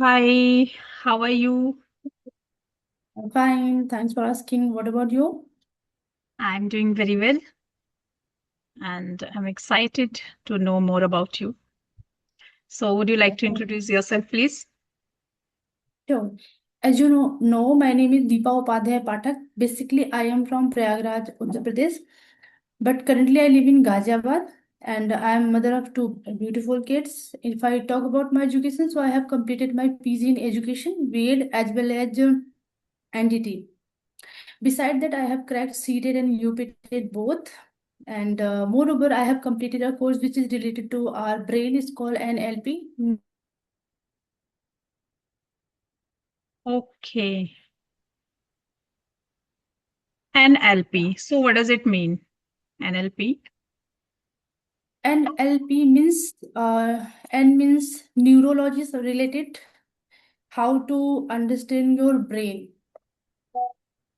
Hi, how are you? I'm fine. Thanks for asking. What about you? I'm doing very well and I'm excited to know more about you. So, would you like to Definitely. introduce yourself, please? Sure. As you know, my name is Deepa Upadhyay Pathak. Basically, I am from Prayagraj, Uttar Pradesh, but currently I live in Ghaziabad and I am mother of two beautiful kids. If I talk about my education, so I have completed my PG in education, B.Ed as well as NDT. Beside that, I have cracked CTET and UPTET both. And moreover, I have completed a course which is related to our brain. It's called NLP. Okay, NLP. So, what does it mean? NLP? NLP means N means neurology so related. How to understand your brain,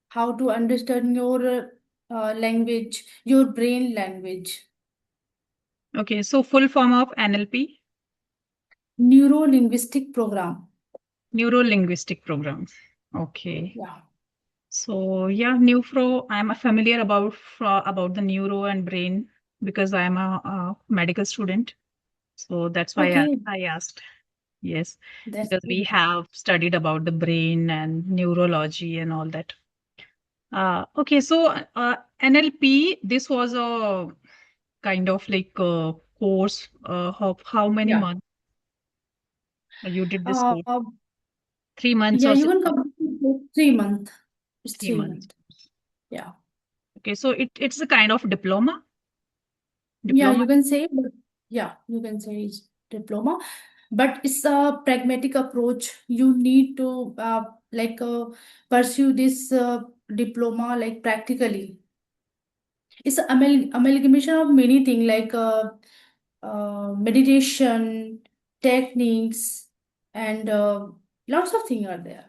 how to understand your language, your brain language. Okay, so full form of NLP, Neuro linguistic program. Neuro Linguistic Programs. Okay. Yeah. So, yeah, neuro, I'm familiar about the neuro and brain because I'm a medical student. So, that's why Okay, I asked. Yes, that's because we good. have studied about the brain and neurology and all that. Okay, so NLP, this was a kind of like a course. How many Yeah. months you did this Uh, course? uh, 3 months yeah, or you six can months? complete 3 months. It's 3 months. 3 months. Yeah. Okay, so it's a kind of diploma. Yeah, Diploma. you can say, but yeah, you can say it's diploma, but it's a pragmatic approach. You need to like pursue this diploma like practically. It's an amalgamation of many things like meditation techniques and lots of things are there.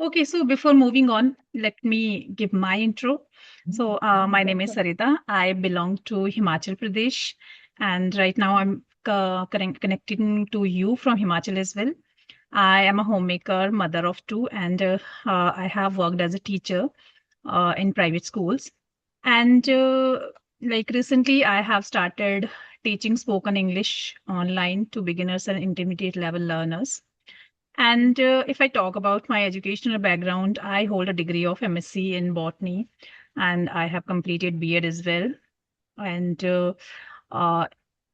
Okay, so before moving on, let me give my intro. So, my name is Sarita. I belong to Himachal Pradesh, and right now I'm connecting to you from Himachal as well. I am a homemaker, mother of two, and I have worked as a teacher in private schools. And like recently, I have started teaching spoken English online to beginners and intermediate level learners. And if I talk about my educational background, I hold a degree of MSc in botany, and I have completed B.Ed as well. And uh,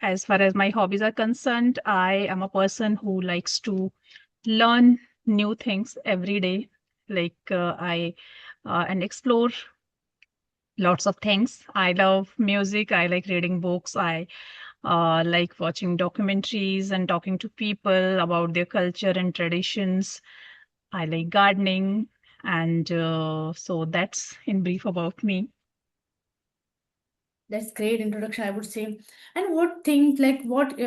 as far as my hobbies are concerned, I am a person who likes to learn new things every day. Like I and explore lots of things. I love music. I like reading books. I like watching documentaries and talking to people about their culture and traditions. I like gardening. And so that's in brief about me. That's great introduction, I would say. And what things like what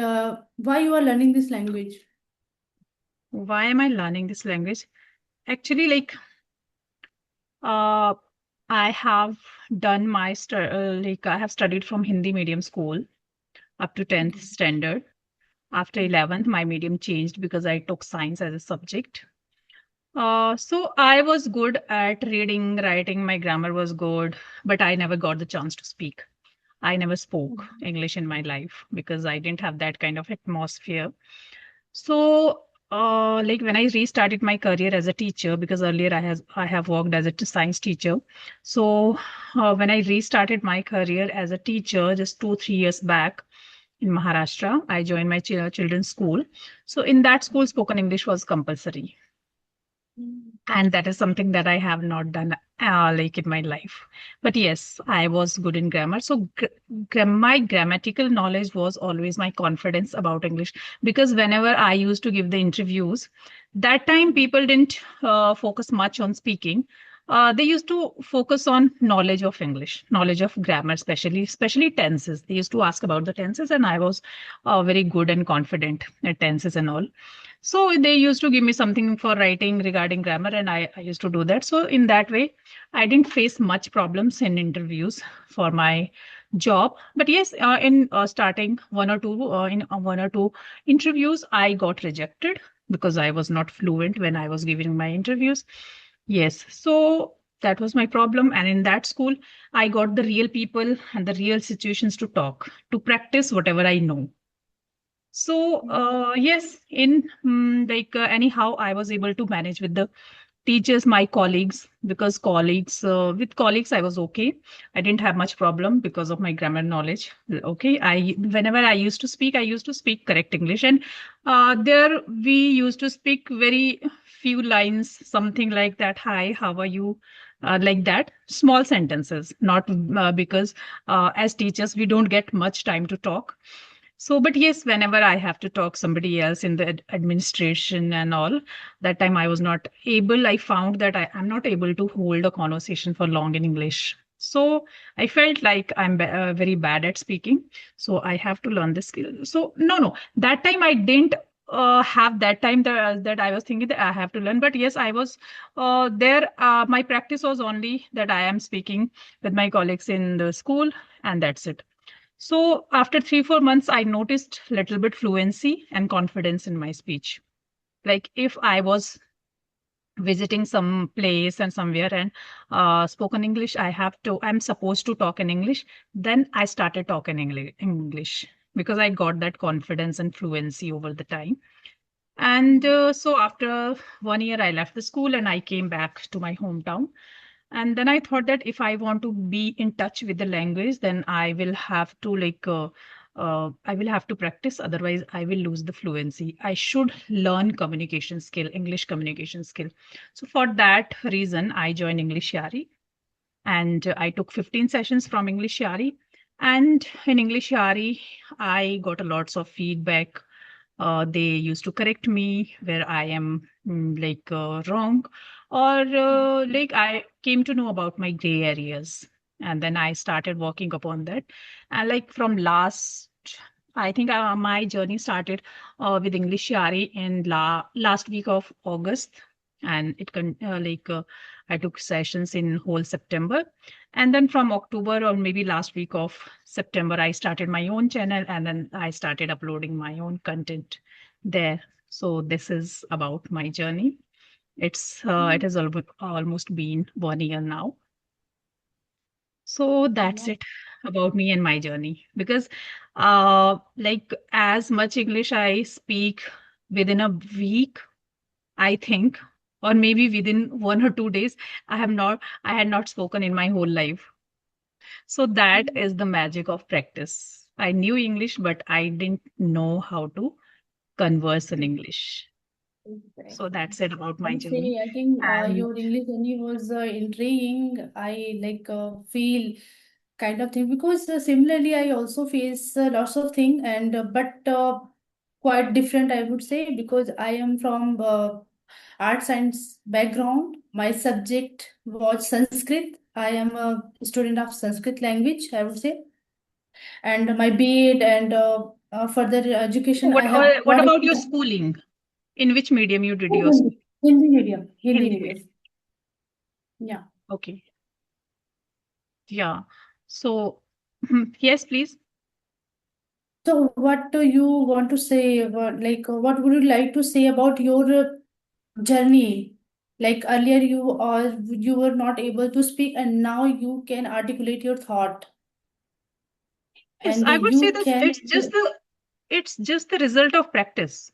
why you are learning this language? Why am I learning this language? Actually, like uh, I have done my like I have studied from Hindi medium school up to 10th Mhm. standard. After 11th, my medium changed because I took science as a subject. So I was good at reading, writing. My grammar was good, but I never got the chance to speak. I never spoke English in my life because I didn't have that kind of atmosphere. So, like when I restarted my career as a teacher, because earlier I have worked as a science teacher. So, when I restarted my career as a teacher just 2 3 years back in Maharashtra, I joined my children's school. So, in that school, spoken English was compulsory, Mhm. and that is something that I have not done like in my life. But yes, I was good in grammar. So my grammatical knowledge was always my confidence about English, because whenever I used to give the interviews, that time people didn't focus much on speaking. They used to focus on knowledge of English, knowledge of grammar, especially tenses. They used to ask about the tenses, and I was very good and confident at tenses and all. So they used to give me something for writing regarding grammar, and I used to do that. So in that way, I didn't face much problems in interviews for my job. But yes, in starting one or two interviews, I got rejected because I was not fluent when I was giving my interviews. Yes, so that was my problem. And in that school, I got the real people and the real situations to talk, to practice whatever I know. So, yes, in anyhow, I was able to manage with the teachers, my colleagues, because with colleagues, I was okay. I didn't have much problem because of my grammar knowledge. Okay, whenever I used to speak correct English, and there we used to speak very few lines, something like that. Hi, how are you? Like that, small sentences, not because as teachers we don't get much time to talk. So, but yes, whenever I have to talk somebody else in the administration and all, that time I was not able. I found that I'm not able to hold a conversation for long in English. So I felt like I'm very bad at speaking. So I have to learn this skill. So no, that time I didn't have that time that I was thinking that I have to learn. But yes, I was there. My practice was only that I am speaking with my colleagues in the school, and that's it. So after 3, 4 months, I noticed little bit fluency and confidence in my speech. Like if I was visiting some place and somewhere and spoken English, I'm supposed to talk in English. Then I started talking English because I got that confidence and fluency over the time. And so after 1 year, I left the school and I came back to my hometown. And then I thought that if I want to be in touch with the language, then I will have to practice. Otherwise, I will lose the fluency. I should learn communication skill, English communication skill. So for that reason, I joined English Yari, and I took 15 sessions from English Yari. And in English Yari, I got a lots of feedback. They used to correct me where I am wrong, or like I came to know about my gray areas, and then I started working upon that. And like from I think my journey started with English Yari in last week of August, and I took sessions in whole September, and then from October or maybe last week of September, I started my own channel, and then I started uploading my own content there. So this is about my journey. It has almost been 1 year now. So that's Yeah. it about me and my journey. Because like as much English I speak within a week, I think, or maybe within 1 or 2 days, I had not spoken in my whole life. So that is the magic of practice. I knew English, but I didn't know how to converse in English. So Exactly. that's it about I my would journey. say, I think And your English journey was intriguing. I feel kind of thing because similarly, I also face lots of things, and but quite different, I would say, because I am from art science background. My subject was Sanskrit. I am a student of Sanskrit language, I would say, and my B.Ed and further education I have what not. about your schooling? In which medium you did your Hindi, school? Hindi medium, Hindi Hindi medium. medium. Yeah. Okay. Yeah. So yes, please. So, what do you want to say about, what would you like to say about your journey? Like earlier, you were not able to speak, and now you can articulate your thought, Yes, and I would say you this. can It's just the result of practice.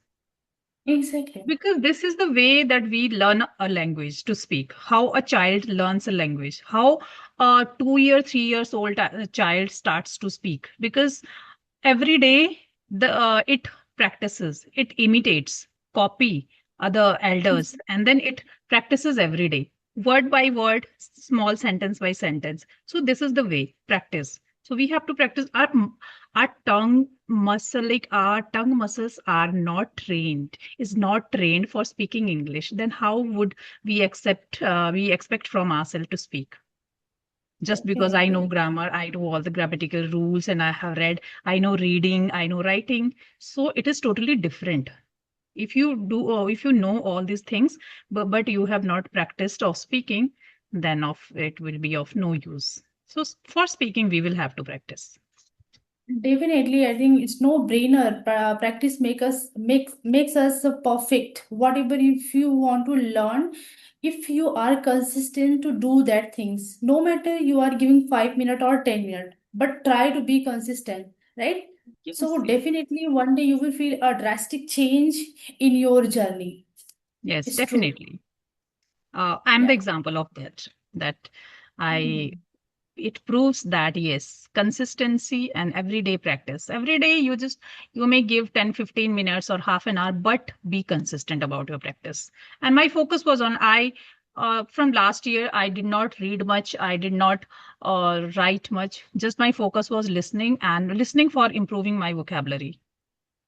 exactly. Because this is the way that we learn a language to speak, how a child learns a language, how a 2 year, 3 years old child starts to speak. Because every day it practices, it imitates, copy other elders, and then it practices every day, word by word, small sentence by sentence. So this is the way practice. So we have to practice our tongue muscles are not trained, is not trained for speaking English. Then how would we expect from ourselves to speak? Just because I know Definitely. grammar, I know all the grammatical rules, and I have read, I know reading, I know writing. So it is totally different. If you know all these things, but you have not practiced of speaking, then of it will be of no use. So for speaking, we will have to practice. Definitely, I think it's no brainer. Practice makes us perfect. Whatever if you want to learn, if you are consistent to do that things, no matter you are giving 5 minutes or 10 minutes, but try to be consistent, right? Yes, So yes, definitely one day you will feel a drastic change in your journey. yes, It's true. definitely. I'm the Yeah. example of that. That I Mhm. it proves that yes, consistency and everyday practice. Every day you may give 10-15 minutes or half an hour, but be consistent about your practice. And my focus was on I from last year I did not read much, I did not write much. Just my focus was listening and listening for improving my vocabulary.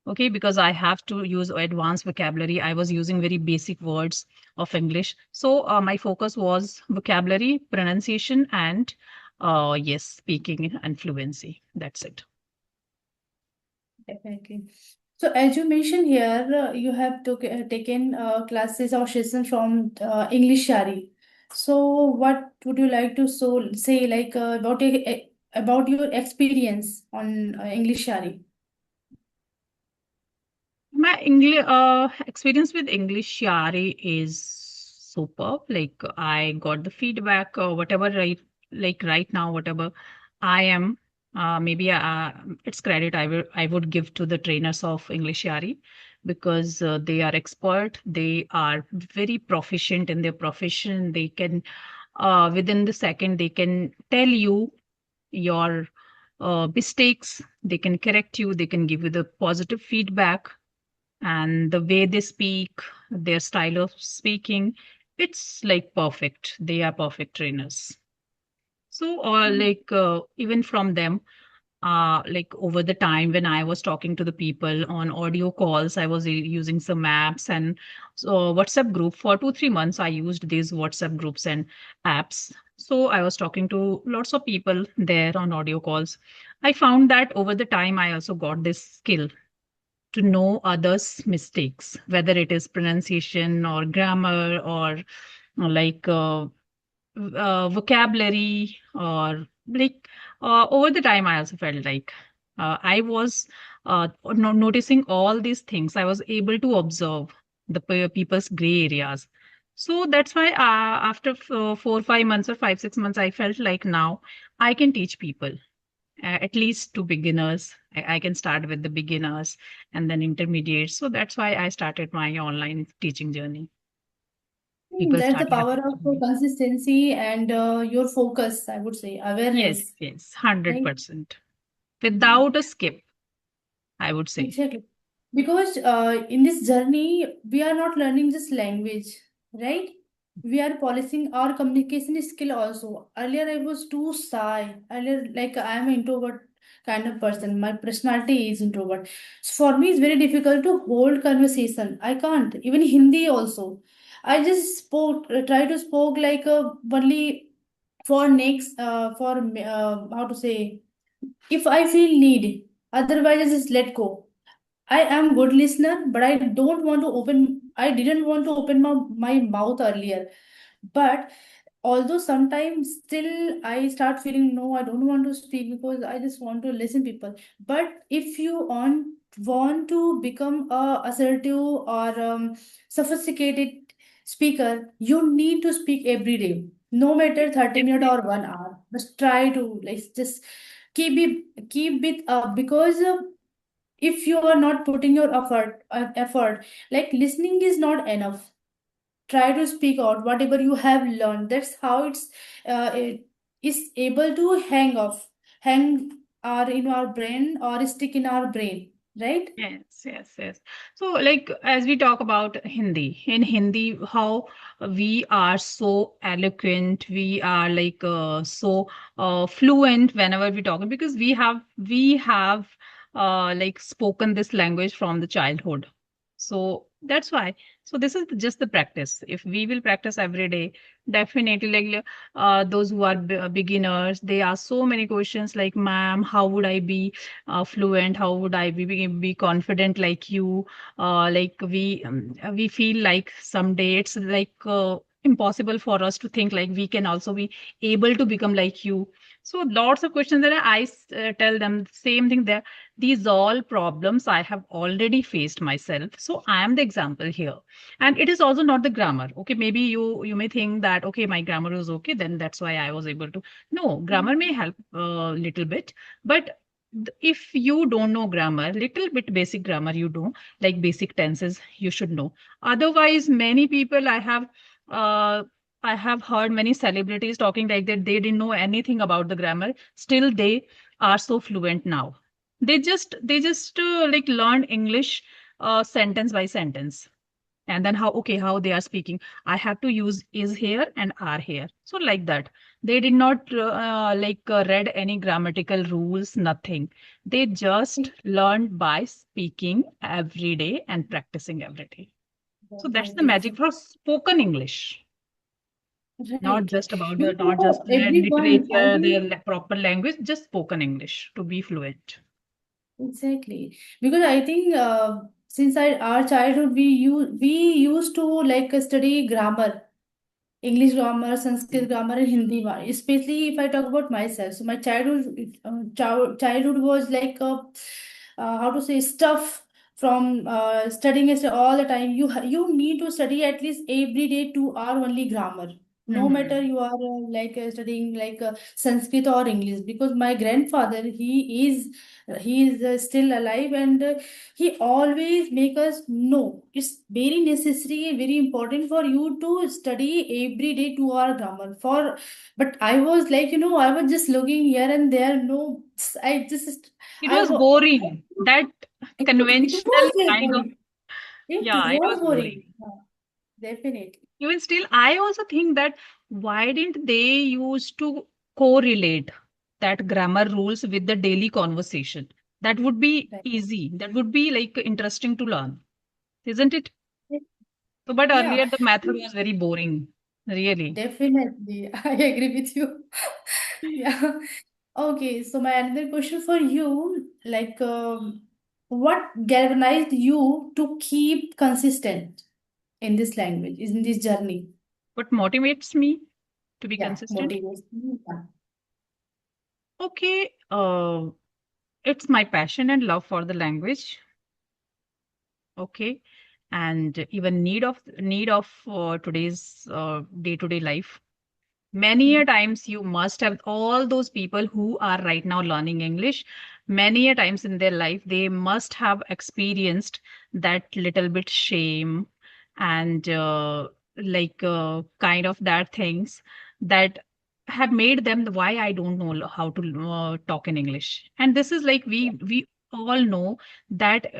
Okay, because I have to use advanced vocabulary. I was using very basic words of English. So my focus was vocabulary, pronunciation, and yes, speaking and fluency. That's it. Definitely. So as you mentioned here, you have taken classes or sessions from English Shari. So what would you like to say like about your experience on English Shari? My experience with English Yari is superb. Like I got the feedback, whatever right now, whatever I am, maybe it's credit I would give to the trainers of English Yari because they are expert. They are very proficient in their profession. They can within the second they can tell you your mistakes. They can correct you. They can give you the positive feedback and the way they speak, their style of speaking, it's like perfect. They are perfect trainers. So, even from them, like over the time when I was talking to the people on audio calls, I was using some apps and so WhatsApp group for 2-3 months. I used these WhatsApp groups and apps. So I was talking to lots of people there on audio calls. I found that over the time, I also got this skill to know others' mistakes, whether it is pronunciation or grammar or like vocabulary or like over the time, I also felt like I was noticing all these things. I was able to observe the people's gray areas. So that's why after 4-5 months or 5-6 months, I felt like now I can teach people at least to beginners. I can start with the beginners and then intermediate. So that's why I started my online teaching journey. People That's the started power of approaching me. consistency and your focus, I would say, Yes, awareness, yes, right? 100%. Without a skip, I would say. Exactly. Because in this journey, we are not learning just language, right? We are polishing our communication skill also. Earlier, I was too shy. Earlier, like I am an introvert kind of person. My personality is introvert. So for me, it's very difficult to hold conversation. I can't. Even Hindi also. I just try to spoke like only for next, for how to say, if I feel need. Otherwise, I just let go. I am good listener, but I didn't want to open my mouth earlier. But although sometimes still I start feeling no, I don't want to speak because I just want to listen people. But if you want to become a assertive or sophisticated speaker, you need to speak every day, no matter 30 minutes or Definitely. 1 hour. Just try to like just keep it up because if you are not putting your effort, like listening is not enough. Try to speak out whatever you have learned. That's how it is able to hang our in our brain or stick in our brain, right? Yes, yes, yes. So, like, as we talk about Hindi, in Hindi, how we are so eloquent, we are like so fluent whenever we talk, because we have like spoken this language from the childhood. So that's why. So this is just the practice. If we will practice every day, definitely, like those who are beginners, they ask so many questions like, "Ma'am, how would I be?" fluent, how would I be confident like you, like we feel like someday it's like impossible for us to think like we can also be able to become like you. So lots of questions that tell them same thing there. These all problems I have already faced myself, so I am the example here. And it is also not the grammar. Okay, maybe you may think that okay, my grammar is okay, then that's why I was able to. No, grammar may help a little bit, but if you don't know grammar, little bit basic grammar you do, like basic tenses you should know. Otherwise, many people uh, I have heard many celebrities talking like that they didn't know anything about the grammar. Still, they are so fluent now. They just like learn English sentence by sentence, and then how they are speaking. I have to use is here and are here. So like that, they did not read any grammatical rules. Nothing. They just learned by speaking every day and practicing every day. So that's the Definitely. magic for spoken English. Not Right. just about the, Because not just the everyone, I literature, think, the proper language, just spoken English to be fluent. exactly. Because I think since our childhood, we used to like study grammar, English grammar, Sanskrit grammar, and Hindi grammar. Especially if I talk about myself. So my childhood was like how to say stuff from studying it all the time. You need to study at least every day 2 hour only grammar. No matter Hmm. you are studying like Sanskrit or English, because my grandfather he is still alive, and he always make us know it's very necessary, very important for you to study every day 2 hour grammar for. But I was like, I was just looking here and there. No, I just It I was was boring. That it conventional was very kind of, boring. It yeah, it was was boring. boring. Definitely. Even still, I also think that why didn't they used to correlate that grammar rules with the daily conversation? That would be Right. easy. That would be like interesting to learn, isn't it? So, but Yeah, earlier the method was very boring, really. definitely. I agree with you. Yeah. Okay, so my another question for you, like, what galvanized you to keep consistent in this language, in this journey? What motivates me to be Yeah, consistent? motivation. Yeah. Okay, it's my passion and love for the language. Okay, and even need of today's day-to-day life. Many a times you must have all those people who are right now learning English. Many a times in their life, they must have experienced that little bit shame and kind of that things that have made them why I don't know how to talk in English. And this is like we all know that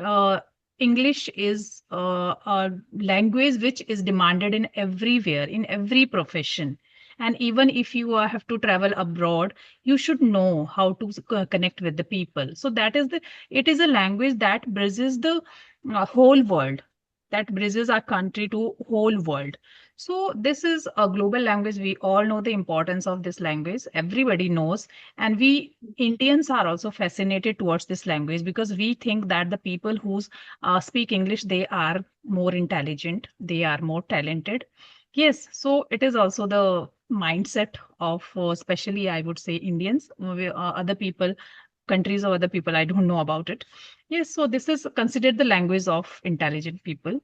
English is a language which is demanded in everywhere, in every profession. And even if you have to travel abroad, you should know how to connect with the people. So it is a language that bridges the whole world, that bridges our country to whole world. So this is a global language. We all know the importance of this language. Everybody knows. And we Indians are also fascinated towards this language because we think that the people who speak English, they are more intelligent, they are more talented. Yes, so it is also the mindset of, especially I would say Indians, other people, countries or other people, I don't know about it. Yes, so this is considered the language of intelligent people.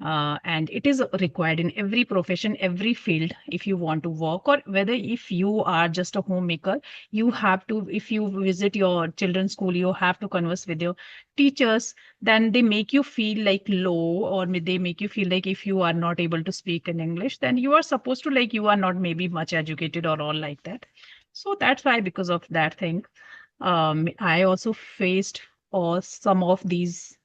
And it is required in every profession, every field. If you want to work, or whether if you are just a homemaker, you have to, if you visit your children's school, you have to converse with your teachers. Then they make you feel like low, or they make you feel like if you are not able to speak in English, then you are supposed to like you are not maybe much educated or all like that. So that's why, because of that thing, I also faced some of these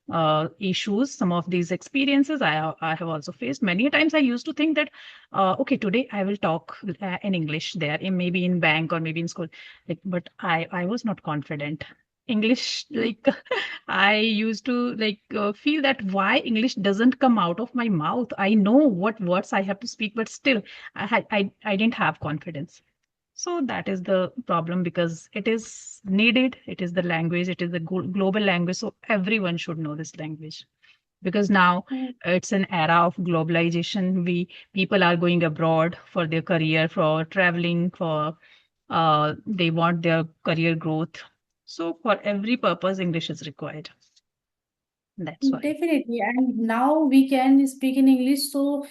issues, some of these experiences. I have also faced many times. I used to think that, okay, today I will talk in English there, maybe in bank or maybe in school. Like, but I was not confident. English, like I used to feel that why English doesn't come out of my mouth. I know what words I have to speak, but still, I didn't have confidence. So that is the problem because it is needed. It is the language. It is the global language. So everyone should know this language. because now Mm. it's an era of globalization. We people are going abroad for their career, for traveling, for they want their career growth. So for every purpose, English is required. That's why. Definitely. And now we can speak in English. So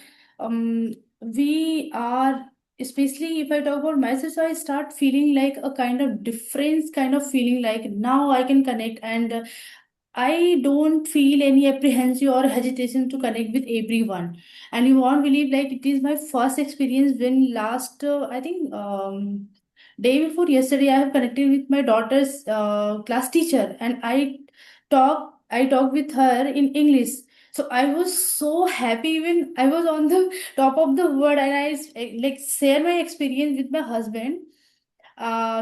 we are, especially if I talk about myself, so I start feeling like a kind of difference, kind of feeling like now I can connect, and I don't feel any apprehension or hesitation to connect with everyone. And you won't believe, like, it is my first experience when last, I think, day before yesterday, I have connected with my daughter's class teacher, and I talked with her in English. So I was so happy when I was on the top of the world, and like share my experience with my husband.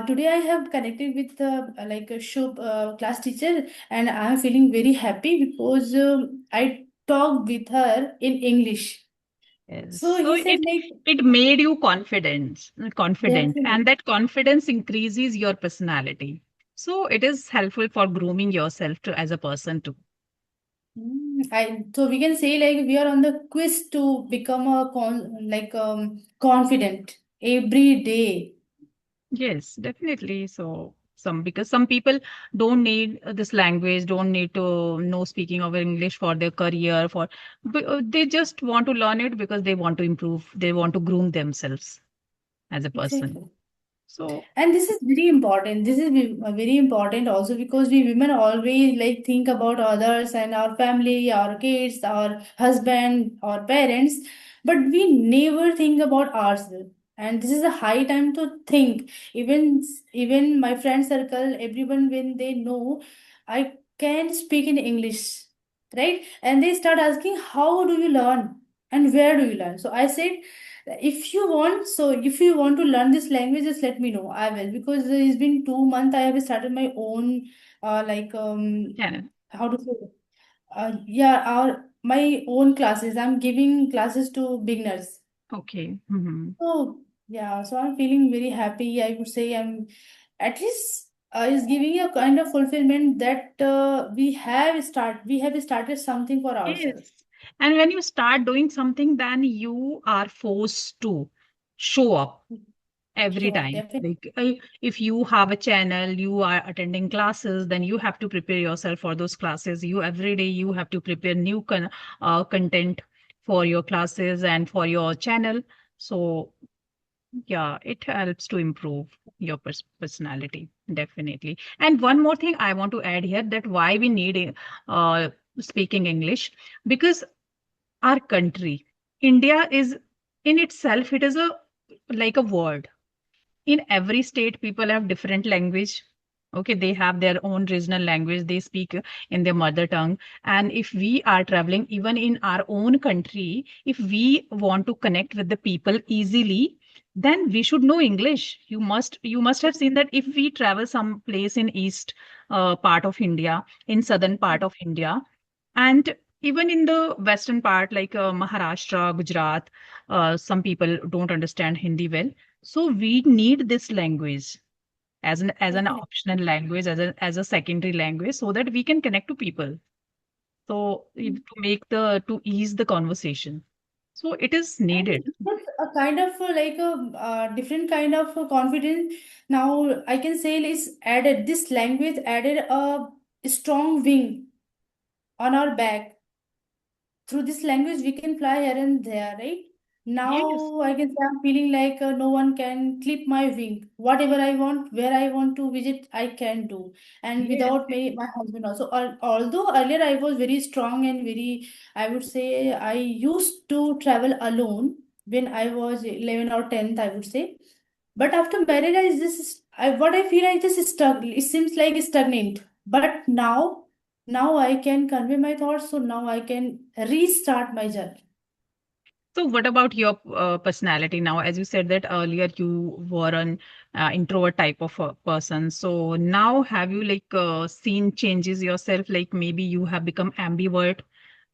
Today I have connected with like a shop class teacher, and I am feeling very happy because I talked with her in English. Yes. So So he said like, it made you confident, definitely. and that confidence increases your personality. So it is helpful for grooming yourself to as a person too. So we can say like we are on the quest to become a confident every day. Yes, definitely. So some because some people don't need this language, don't need to know speaking of English for their career, they just want to learn it because they want to improve, they want to groom themselves as a person. Exactly. So And this is very important. This is very important also because we women always like think about others and our family, our kids, our husband, our parents, but we never think about ourselves. And this is a high time to think. Even my friend circle, everyone when they know I can speak in English, right? And they start asking, how do you learn and where do you learn? So I said, if you want to learn this language, just let me know. I will, because it's been 2 months. I have started my own, like yeah, how to say, yeah, our my own classes. I'm giving classes to beginners. okay. Hmm. So yeah, so I'm feeling very happy. I would say I'm at least is giving a kind of fulfillment that we have started something for ourselves. Yes. And when you start doing something, then you are forced to show up every Sure, time. definitely. Like if you have a channel, you are attending classes, then you have to prepare yourself for those classes. You every day you have to prepare new content for your classes and for your channel. So yeah, it helps to improve your personality, definitely. And one more thing I want to add here, that why we need speaking English, because our country, India, is in itself, it is a like a word. In every state people have different language. Okay, they have their own regional language, they speak in their mother tongue. And if we are traveling even in our own country, if we want to connect with the people easily, then we should know English. You must have seen that if we travel some place in east part of India, in southern part of India, and even in the western part like Maharashtra, Gujarat, some people don't understand Hindi well. So we need this language as an Definitely. optional language, as a secondary language, so that we can connect to people. So to ease the conversation. So it is And needed. it's a kind of like a different kind of confidence. Now I can say is added this language added a strong wing on our back. Through this language we can fly here and there, right? Yes, Now I can say I'm feeling like no one can clip my wing. Whatever I want, where I want to visit, I can do. And yes, without my husband also. Although earlier I was very strong and very, I would say I used to travel alone when I was 11 or 10th, I would say. But after marriage, what I feel, I just stuck. It seems like stagnant. But now I can convey my thoughts. So now I can restart my journey. so what about your personality now? As you said that earlier you were an introvert type of a person. So now have you seen changes yourself? Like maybe you have become ambivert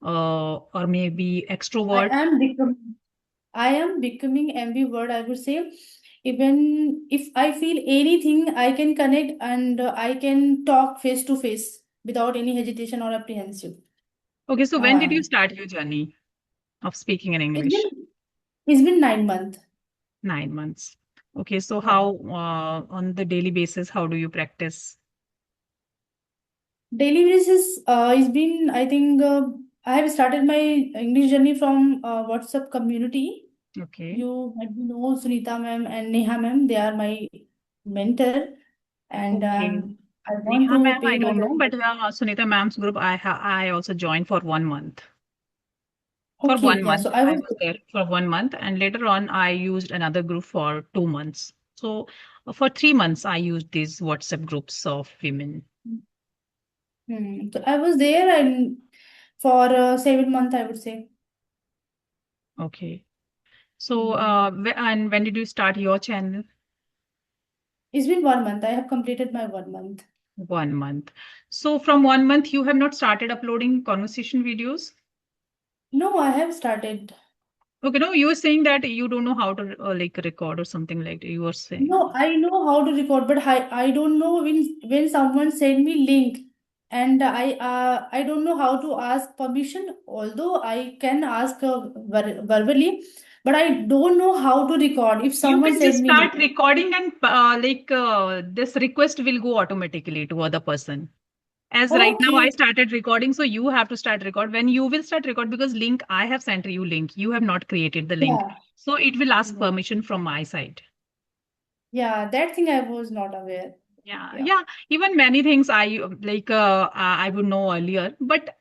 or maybe I extrovert. am becoming. I am becoming ambivert. I would say, even if I feel anything, I can connect and I can talk face to face without any hesitation or apprehension. Okay, so when did you Uh, start your journey of speaking in it's English? been it's been 9 months. 9 months. Okay, so Yeah. how on the daily basis, how do you practice? Daily basis, it's been, I think, I have started my English journey from WhatsApp community. Okay. You might know Sunita ma'am and Neha ma'am. They are my mentor, and Okay. I want Neha to ma'am, I pay my don't know, but gratitude. Sunita ma'am's group, I also joined for 1 month. For Okay, one yeah. So month, I I was. was there for 1 month, and later on, I used another group for 2 months. So for 3 months, I used these WhatsApp groups of women. So I was there and for 7 months, I would say. Okay. So Hmm. and when did you start your channel? It's been 1 month. I have completed my 1 month. 1 month. So from 1 month, you have not started uploading conversation videos? No, I have started. Okay, no, you were saying that you don't know how to like record or something like that. You were saying. No, I know how to record, but I don't know when someone send me link, and I don't know how to ask permission. Although I can ask verbally, but I don't know how to record if You someone can just send me link. start recording and this request will go automatically to other person. As right now I Okay, started recording, so you have to start record. When you will start record, because link I have sent you link, you have not created the link. yeah, So it will ask permission from my side. yeah. That thing I was not aware. Yeah, Yeah, yeah. Even many things I like I would know earlier, but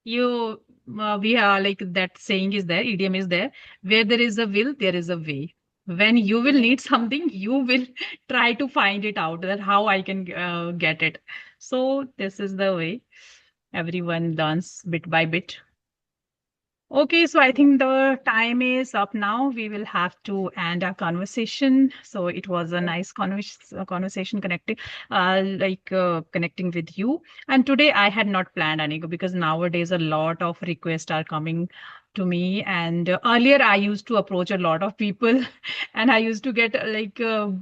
you we are like that saying is there, idiom is there, where there is a will, there is a way. When you will need something, you will try to find it out that how I can get it. So this is the way everyone learns bit by bit. Okay, so I yeah. think the time is up now. We will have to end our conversation. So it was a nice conversation connecting, connecting with you. And today I had not planned any because nowadays a lot of requests are coming to me. And earlier I used to approach a lot of people, and I used to get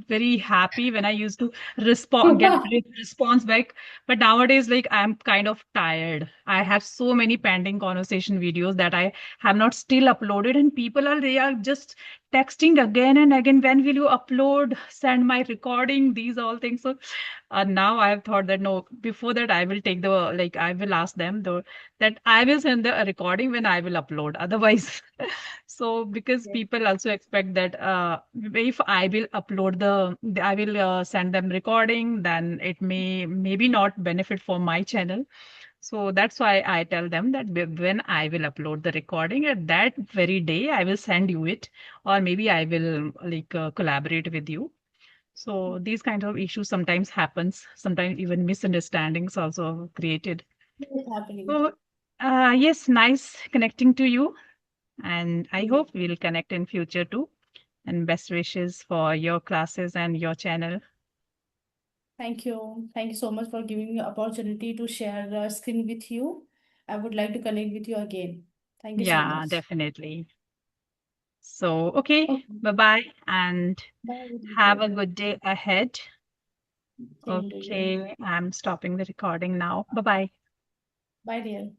very happy when I used to response back. But nowadays, like I'm kind of tired. I have so many pending conversation videos that I have not still uploaded, and people are they are just texting again and again, when will you upload, send my recording, these all things. So now I have thought that no, before that I will take the I will ask them that I will send the recording when I will upload, otherwise so because Yeah. people also expect that if I will upload I will send them recording, then it maybe not benefit for my channel. So that's why I tell them that when I will upload the recording, at that very day, I will send you it, or maybe I will collaborate with you. So these kinds of issues sometimes happens. Sometimes even misunderstandings also created. It's happening. So yes, nice connecting to you, and I Yeah. hope we'll connect in future too. And best wishes for your classes and your channel. Thank you. Thank you so much for giving me opportunity to share the screen with you. I would like to connect with you again. Thank you so Yeah, much. definitely. So okay, Okay. bye bye, and Bye, have dear. a good day ahead. Same to you. Okay, I'm stopping the recording now. Bye bye. Bye, dear.